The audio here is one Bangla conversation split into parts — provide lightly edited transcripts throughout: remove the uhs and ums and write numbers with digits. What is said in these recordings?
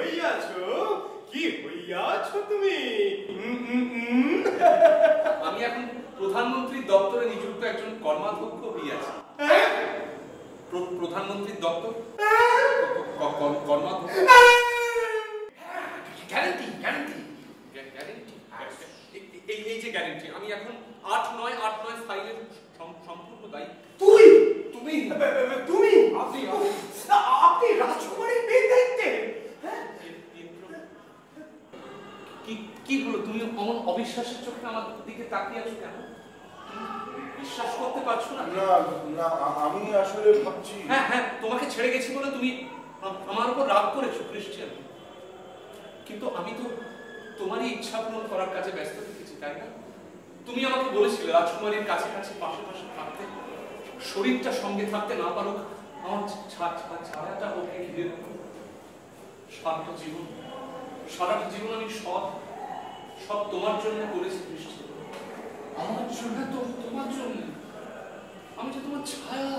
হইয়াছো? কি হইয়াছো তুমি? আমি এখন প্রধানমন্ত্রীর দপ্তরে নিযুক্ত একজন কর্মাধ্যক্ষ হইয়াছি। প্রধানমন্ত্রীর দপ্তর কর্মাধ্যক্ষ। গ্যারান্টি গ্যারান্টি গ্যারান্টি এই যে গ্যারান্টি, আমি এখন 8-9 ফাইলের সম্পূর্ণ দায়ী। তুমি তুমি তুমি আপনি আপনি রাজকুমারীর মেয়ে দেখতে? কি হলো, তুমি অমন অবিশ্বাসের চোখে আমার দিকে তাকিয়ে আছো কেন? বিশ্বাস করতে পারছো না? না আমি আসলে ভাবছি। হ্যাঁ, তোমাকে ছেড়ে গেছি বলে তুমি আমার উপর রাগ করেছো ক্রিশ্চিয়ান, কিন্তু আমি তো তোমারই ইচ্ছা পূরণ করার কাজে ব্যস্ত থেকেছি, তাই না? তুমি আমাকে বলেছিলে রাজকুমারীর কাছে কাছে পাশে পাশে থাকতে, শরীরটা সঙ্গে থাকতে না পারুক, আমার ছায়াটা ওকে ঘিরে রাখো। সারাটা জীবন আমি সব তোমার জন্য করেছি ক্রিশ্চিয়ান। আমার জন্য, তোমার জন্য। আমি যে তোমার ছায়া।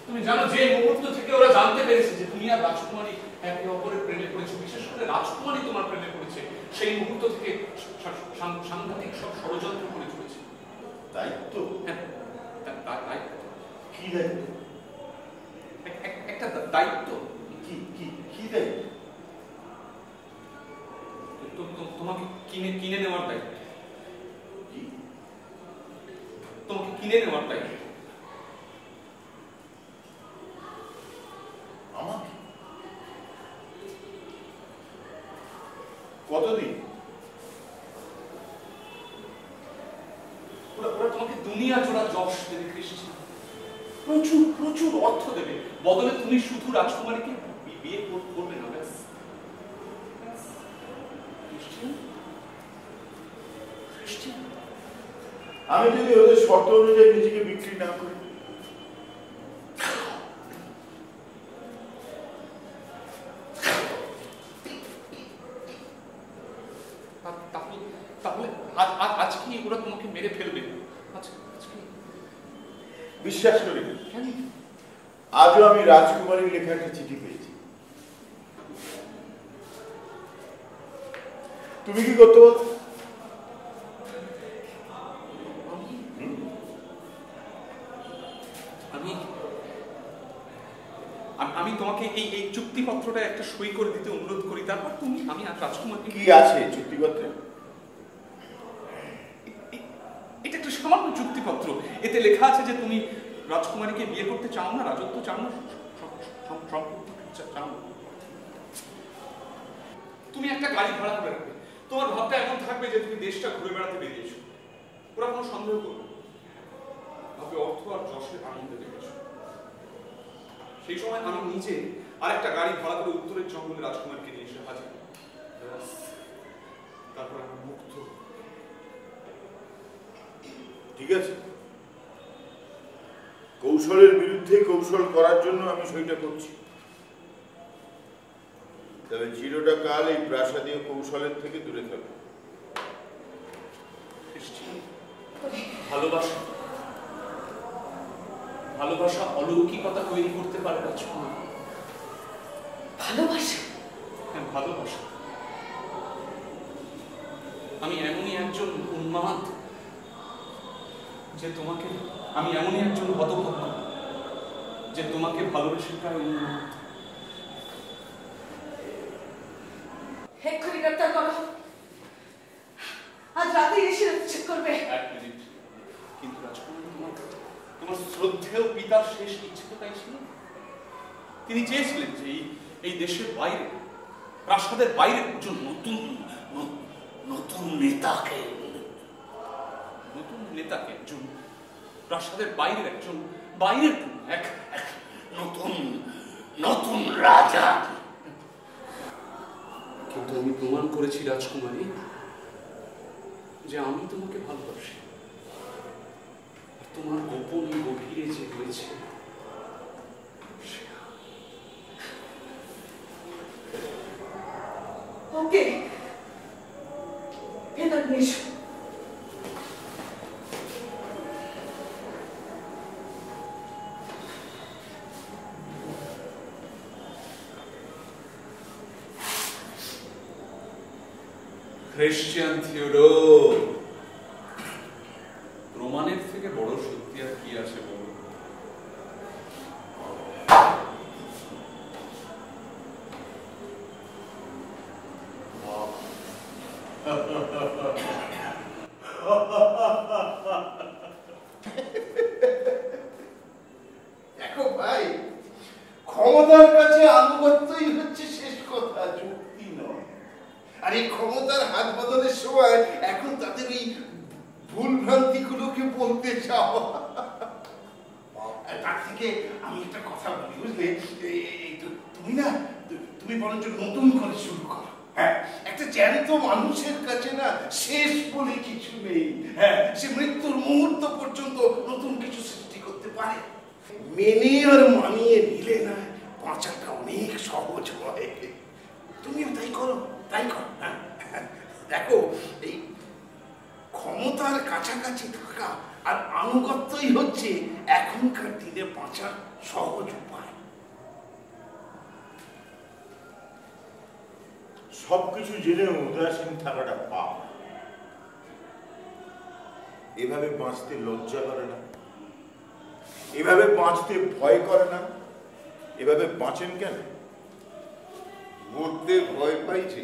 তুমি জানো যে মুহূর্ত থেকে ওরা জানতে পেরেছে যে তুমি আর রাজকুমারী একে অপরের প্রেমে পড়েছো, বিশেষ করে রাজকুমারী তোমার প্রেমে পড়েছে, সেই মুহূর্ত থেকে সাংঘাতিক সব ষড়যন্ত্র করে চলেছে। দায়িত্ব? হ্যাঁ, কি দায়িত্ব? একটা দায়িত্ব। কি দায়িত্ব? তোমাকে কিনে নেওয়ার দায়িত্ব। তোমাকে কিনে নেওয়ার দায়িত্ব। আমাকে? কতদিন? ওরা তোমাকে দুনিয়া জোড়া যশ দেবে ক্রিশ্চিয়ান, প্রচুর অর্থ দেবে, বদলে তুমি শুধু রাজকুমারীকে বিয়ে করবে না। ব্যাস। আমি যদি ওদের শর্ত অনুযায়ী নিজেকে বিক্রি না করি? তাহলে আজকে ওরা তোমাকে মেরে ফেলবে? বিশ্বাস করি না। আজও আমি রাজকুমারীর লেখা একটা চিঠি পেয়েছি। তুমি কি করতে বলছো? আমি তোমাকে এই চুক্তিপত্রটা একটা সই করে দিতে অনুরোধ করি, তারপর আমি আর রাজকুমারকে। কি আছে চুক্তিপত্রে? এটা একটা সামান্য চুক্তিপত্র। এতে লেখা আছে যে তুমি রাজকুমারীকে বিয়ে করতে চাও না, রাজত্ব চাও না, চাও না। তুমি একটা গাড়ি ভাড়া করে রাখবে। তোমার ভাবটা এমন থাকবে যে তুমি দেশটা ঘুরে বেড়াতে বেরিয়েছো। ওরা কোনো সন্দেহ করবে ভাবে অর্থ আর যশের আনন্দে দেখেছো। সেই সময় আমি নিজে আরেকটা গাড়ি ভাড়া করে উত্তরের জঙ্গলে রাজকুমারকে নিয়ে এসে হাজির। তারপর আমি মুক্ত। ঠিক আছে, কৌশলের বিরুদ্ধে কৌশল করার জন্য আমি সইটা করছি। তবে চিরটা কাল এই প্রাসাদীয় কৌশলের থেকে দূরে থাকবে। ভালোবাসা অলৌকিকতা তৈরি করতে পারে রাজকুমার। ভালোবাসা? হ্যাঁ, ভালোবাসা। আমি এমনই একজন উন্মাদ যে তোমাকে, আমি এমনই একজন হতভাগ্য যে তোমাকে ভালোবেসে প্রায় উন্মাদ। এক্ষুনি গ্রেপ্তার করো। আজ রাতে এসে চেক করবে। এক মিনিট। কিন্তু রাজকুমার, তোমার শ্রদ্ধেয় পিতার শেষ ইচ্ছে তো তাই ছিল। তিনি চেয়েছিলেন যে এই দেশের বাইরে, প্রাসাদের বাইরে একজন নতুন নেতাকে, একজন প্রাসাদের বাইরের একজন, বাইরের এক নতুন রাজা। কিন্তু আমি প্রমাণ করেছি রাজকুমারী যে আমি তোমাকে ভালোবাসি। তোমার গোপনে গভীরে যে রয়েছে ওকে, ভেতর নিয়ে এসো। খ্রিস্টিয়ান থিওডোর, প্রমাণের থেকে বড় সত্যি আর কি আছে বলো? দেখো ভাই, ক্ষমতার কাছে আনুগত্যই হচ্ছে শেষ কথা, যুক্তি নয়। আর এই ক্ষমতার হাত বদলের সময় এখন তাদের এই ভুল ভ্রান্তিগুলোকে বলতে চাও। আর তার থেকে আমি একটা কথা বলি, বুঝলে, তুমি না, তুমি বরঞ্চ নতুন করে শুরু করো। হ্যাঁ, একটা জ্যান্ত মানুষের কাছে না শেষ বলে কিছু নেই। হ্যাঁ, সে মৃত্যুর মুহূর্ত পর্যন্ত নতুন কিছু সৃষ্টি করতে পারে। মেনে আর মানিয়ে নিলে না বাঁচাটা অনেক সহজ হয়। তুমিও তাই করো, তাই করো। হ্যাঁ, দেখো, এই ক্ষমতার কাছাকাছি থাকা আর আনুগত্যই হচ্ছে এখনকার দিনে বাঁচার সহজ উপায়। সবকিছু জেনে উদাসীন থাকাটা পাপ। এভাবে বাঁচতে লজ্জা করে না, এভাবে বাঁচতে ভয় করে না। এভাবে বাঁচেন কেন? মরতে ভয় পাইছে।